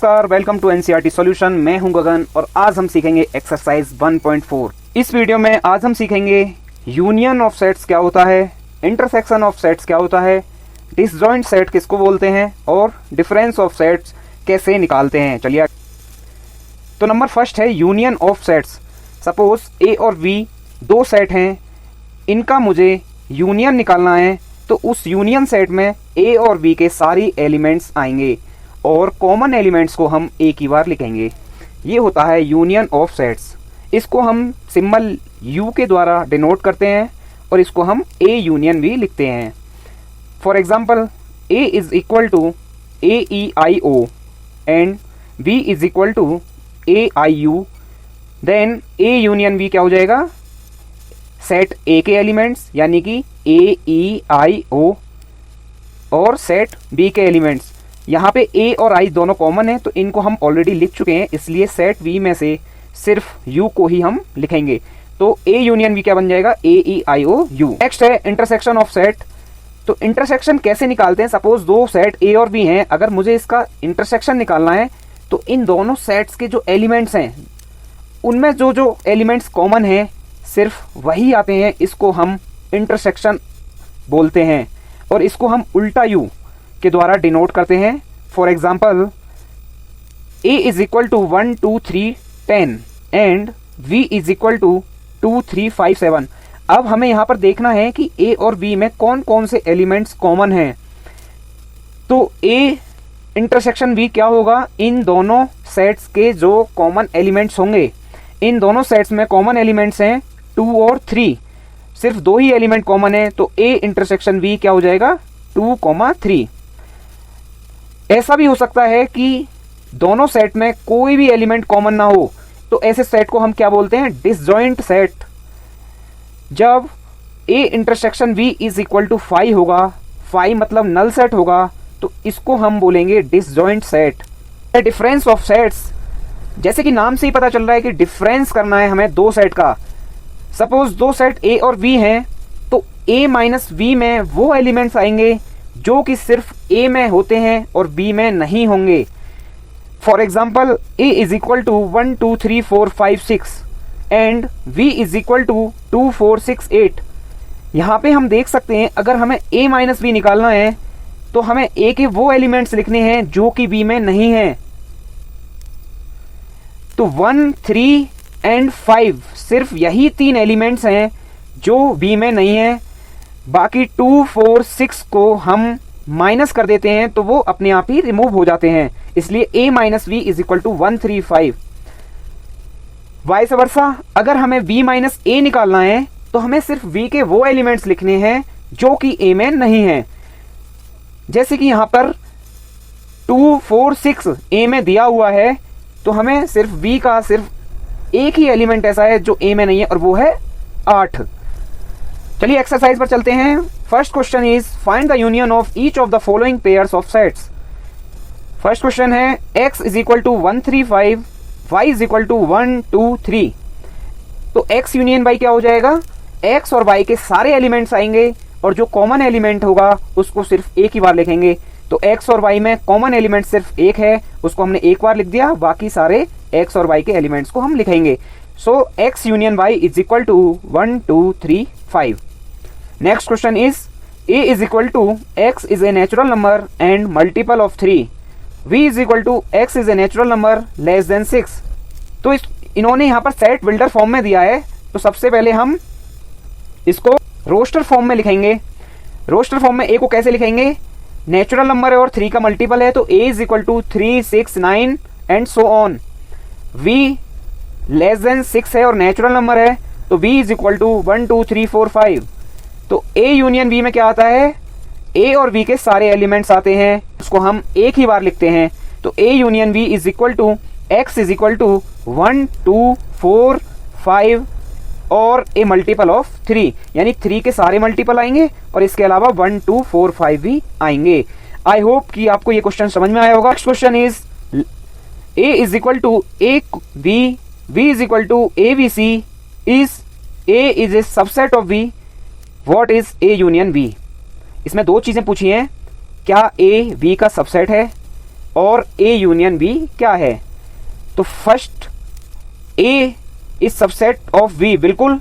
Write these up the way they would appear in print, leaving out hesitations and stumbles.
नमस्कार, welcome to NCERT solution. मैं हूं गगन और आज हम सीखेंगे एक्सरसाइज 1.4। इस वीडियो में आज हम सीखेंगे यूनियन ऑफ सेट्स क्या होता है, इंटरसेक्शन ऑफ सेट्स क्या होता है, डिसजॉइंट सेट किसको बोलते हैं और डिफरेंस ऑफ सेट्स कैसे निकालते हैं। चलिए, तो नंबर फर्स्ट है यूनियन ऑफ सेट्स। सपोज ए और बी दो सेट हैं, इनका मुझे यूनियन निकालना है, तो उस यूनियन सेट में ए और बी के सारी एलिमेंट्स आएंगे और कॉमन एलिमेंट्स को हम एक ही बार लिखेंगे। ये होता है यूनियन ऑफ सेट्स। इसको हम सिंबल यू के द्वारा डिनोट करते हैं और इसको हम ए यूनियन भी लिखते हैं। For example, A is equal to A E I O and B is equal to A I U. Then A union B क्या हो जाएगा, सेट ए के एलिमेंट्स यानी कि ए ई आई ओ और सेट बी के एलिमेंट्स। यहाँ पे ए और आई दोनों कॉमन है तो इनको हम ऑलरेडी लिख चुके हैं, इसलिए सेट बी में से सिर्फ यू को ही हम लिखेंगे। तो ए यूनियन बी क्या बन जाएगा, ए E I O you. Next है इंटरसेक्शन ऑफ सेट। तो इंटरसेक्शन कैसे निकालते हैं। सपोज दो सेट ए और बी हैं, अगर मुझे इसका इंटरसेक्शन निकालना है तो इन दोनों सेट्स के जो एलिमेंट्स हैं उनमें जो एलिमेंट्स कॉमन हैं सिर्फ वही आते हैं, इसको हम इंटरसेक्शन बोलते हैं और इसको हम उल्टा यू के द्वारा डिनोट करते हैं। For example, A is equal to 1 2 3 10 and v is equal to 2 3 5 7। अब हमें यहाँ पर देखना है कि a और b में कौन कौन से एलिमेंट्स कॉमन हैं। तो a इंटरसेक्शन b क्या होगा, इन दोनों सेट्स के जो कॉमन एलिमेंट्स होंगे, इन दोनों सेट्स में कॉमन एलिमेंट्स हैं 2 और 3, सिर्फ दो ही एलिमेंट कॉमन है, तो a इंटरसेक्शन b क्या हो जाएगा 2, 3। ऐसा भी हो सकता है कि दोनों सेट में कोई भी एलिमेंट कॉमन ना हो, तो ऐसे सेट को हम क्या बोलते हैं, डिसजॉइंट सेट। जब a intersection b is equal to 5 होगा, 5 मतलब नल सेट होगा, तो इसको हम बोलेंगे disjoint set. Difference of sets, जैसे कि नाम से ही पता चल रहा है कि डिफरेंस करना है हमें दो सेट का। सपोज दो सेट a और b हैं, तो a माइनस b में वो एलिमेंट्स आएंगे जो कि सिर्फ a में होते हैं और b में नहीं होंगे। For example, a is equal to 1 2 3 4 5 6 and v is equal to 2 4 6 8। यहाँ पे हम देख सकते हैं अगर हमें a माइनस b निकालना है तो हमें a के वो एलिमेंट्स लिखने हैं जो कि b में नहीं हैं। तो 1 3 एंड 5 सिर्फ यही तीन एलिमेंट्स हैं जो b में नहीं है। बाकी 2 4 6 को हम माइनस कर देते हैं तो वो अपने आप ही रिमूव हो जाते हैं, इसलिए a minus v is equal to 1 3 5। Vice versa, अगर हमें v माइनस a निकालना है तो हमें सिर्फ v के वो एलिमेंट्स लिखने हैं जो कि a में नहीं हैं। जैसे कि यहाँ पर 2 4 6 a में दिया हुआ है, तो हमें सिर्फ v का सिर्फ एक ही एलिमेंट ऐसा है जो a में नहीं है और वो है 8। चलिए एक्सरसाइज पर चलते हैं। First question is find the union of each of the following pairs of sets. First question है x is equal to 1 3 5, y is equal to 1 2 3। तो x यूनियन y क्या हो जाएगा, x और y के सारे एलिमेंट्स आएंगे और जो कॉमन एलिमेंट होगा उसको सिर्फ एक ही बार लिखेंगे। तो x और y में कॉमन एलिमेंट सिर्फ एक है, उसको हमने एक बार लिख दिया, बाकी सारे x और y के एलिमेंट्स को हम लिखेंगे। So x union y is equal to 1 2 3 5। Next question is a is equal to x is a natural number and multiple of 3, v is equal to x is a natural number less than 6। तो इन्होंने यहाँ पर set builder form में दिया है, तो सबसे पहले हम इसको रोस्टर फॉर्म में लिखेंगे। रोस्टर फॉर्म में a को कैसे लिखेंगे, नेचुरल नंबर है और 3 का मल्टीपल है, तो a is equal to 3 6 9 and so on. v less than 6 है और नेचुरल नंबर है, तो v इज इक्वल टू 1 2 3 4 5। तो a यूनियन b में क्या आता है, a और b के सारे एलिमेंट्स आते हैं, उसको हम एक ही बार लिखते हैं। तो a union b is equal to x is equal to 1 2 4 5 और a मल्टीपल ऑफ 3, यानी 3 के सारे मल्टीपल आएंगे और इसके अलावा 1 2 4 5 भी आएंगे। आई होप कि आपको ये क्वेश्चन समझ में आया होगा। Next question is a is equal to a b, v is equal to a b c, is a is a subset of b, what is a union b। इसमें दो चीजें पूछी हैं, क्या a b का सबसेट है और ए union B क्या है। तो first A is subset of V, बिल्कुल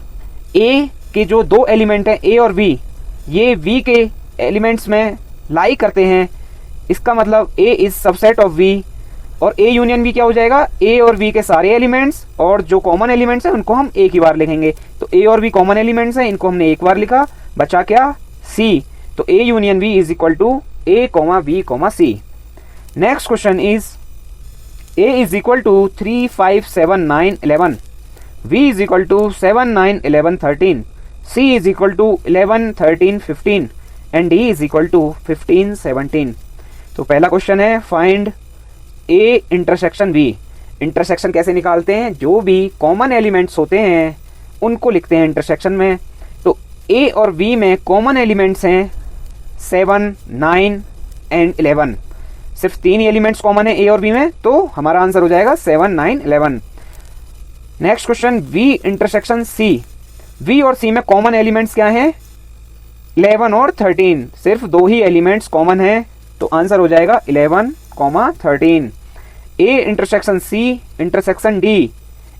ए के जो दो एलिमेंट हैं ए और बी, ये वी के एलिमेंट्स में लाई करते हैं, इसका मतलब ए इज सबसेट ऑफ वी। और ए यूनियन बी क्या हो जाएगा, ए और बी के सारे एलिमेंट्स और जो कॉमन एलिमेंट्स हैं उनको हम एक ही बार लिखेंगे। तो ए और बी कॉमन एलिमेंट्स हैं, इनको हमने एक बार लिखा, बचा क्या सी। तो A union B is equal to A comma B comma C. Next question is A is equal to 3 5 7 9 11, B is equal to 7 9 11 13, C is equal to 11 13 15 and D is equal to 15 17। तो पहला क्वेश्चन है find A intersection B. Intersection कैसे निकालते हैं, जो भी common elements होते हैं उनको लिखते हैं इंटरसेक्शन में। तो ए और बी में कॉमन एलिमेंट्स हैं 7 9 एंड 11, सिर्फ तीन एलिमेंट्स कॉमन है ए और बी में, तो हमारा आंसर हो जाएगा 7 9 11। Next question B intersection C. B और सी में कॉमन एलिमेंट्स क्या हैं, 11 और 13, सिर्फ दो ही एलिमेंट्स कॉमन है, तो आंसर हो जाएगा 11 13। A intersection C intersection D,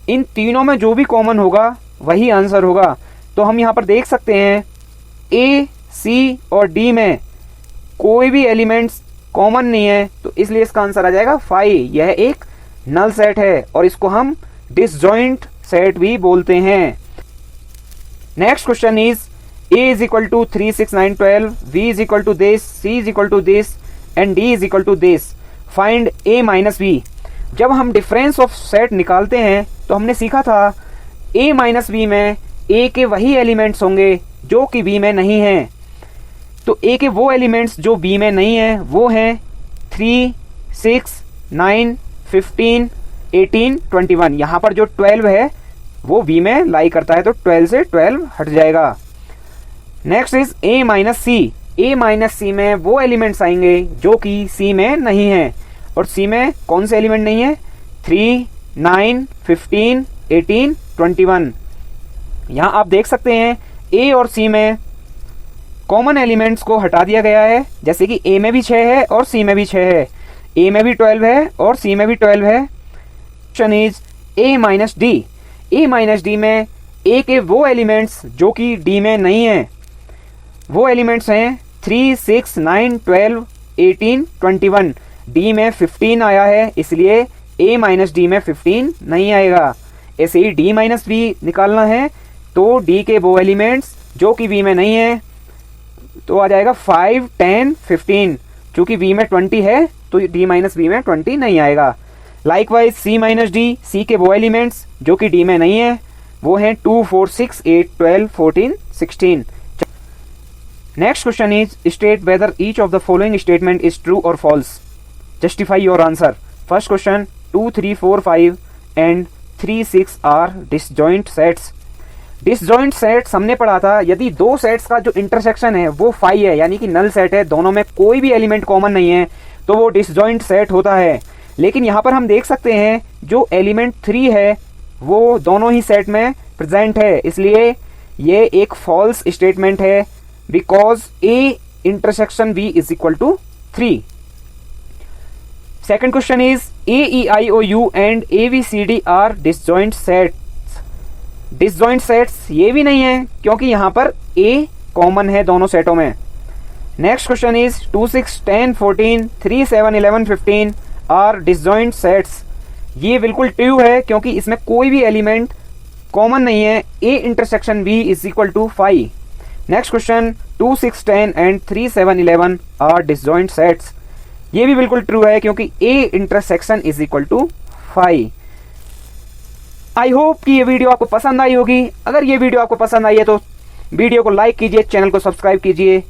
इन तीनों में जो भी कॉमन होगा वही आंसर होगा। तो हम यहां पर देख सकते हैं ए सी और डी में कोई भी एलिमेंट्स कॉमन नहीं है, तो इसलिए इसका आंसर आ जाएगा 5। यह एक नल सेट है और इसको हम डिसजॉइंट सेट भी बोलते हैं। Next question is A is equal to 3 6 9 12, B is equal to this, C is equal to this and D is equal to this, find A minus B. जब हम difference of set निकालते हैं तो हमने सीखा था ए माइनस बी में ए के वही एलिमेंट्स होंगे जो कि बी में नहीं हैं। तो ए के वो एलिमेंट्स जो बी में नहीं हैं वो हैं 3 6 9 15 18 21। यहाँ पर जो 12 है वो बी में लाई करता है, तो 12 से 12 हट जाएगा। Next is A minus C. A minus C में वो एलिमेंट्स आएंगे जो कि सी में नहीं है, और सी में कौन से एलिमेंट नहीं है, 3 9 15 18 21। यहाँ आप देख सकते हैं ए और सी में कॉमन एलिमेंट्स को हटा दिया गया है, जैसे कि ए में भी 6 है और सी में भी 6 है, ए में भी 12 है और सी में भी 12 है। Question is A minus D. A minus D में ए के वो एलिमेंट्स जो कि डी में नहीं है, वो एलिमेंट्स हैं 3 6 9 12 18 21। डी में 15 आया है, इसलिए ए माइनस डी में 15 नहीं आएगा। ऐसे ही डी माइनस बी निकालना है, तो डी के वो एलिमेंट्स जो कि बी में नहीं है, तो आ जाएगा 5 10 15। चूंकि बी में 20 है तो डी माइनस बी में 20 नहीं आएगा। लाइकवाइज सी माइनस डी, सी के वो एलिमेंट्स जो कि डी में नहीं है वो हैं 2 4 6 8 12 14 16। Next question is state whether each of the following statement is true और false, justify your answer. First question 2 3 4 5 and 3 6 are disjoint sets. Disjoint sets हमने पढ़ा था, यदि दो सेट्स का जो इंटरसेक्शन है वो 5 है, यानी कि नल सेट है, दोनों में कोई भी एलिमेंट कॉमन नहीं है, तो वो डिसजॉइंट सेट होता है। लेकिन यहाँ पर हम देख सकते हैं जो एलिमेंट 3 है वो दोनों ही सेट में प्रेजेंट है, इसलिए ये एक फॉल्स स्टेटमेंट है, because A intersection B is equal to 3। Second question is A E I O U and A B C D are disjoint sets. Disjoint sets ये भी नहीं है, क्योंकि यहाँ पर ए कॉमन है दोनों सेटों में। Next question is 2 6 10 14 3 7 11 15 are disjoint sets. ये बिल्कुल ट्रू है, क्योंकि इसमें कोई भी एलिमेंट कॉमन नहीं है। A intersection B is equal to 5। Next question 2 6 10 and 3 7 11 are disjoint sets. ये भी बिल्कुल ट्रू है, क्योंकि A intersection is equal to 5। I hope कि ये वीडियो आपको पसंद आई होगी। अगर ये वीडियो आपको पसंद आई है तो वीडियो को लाइक कीजिए, चैनल को सब्सक्राइब कीजिए।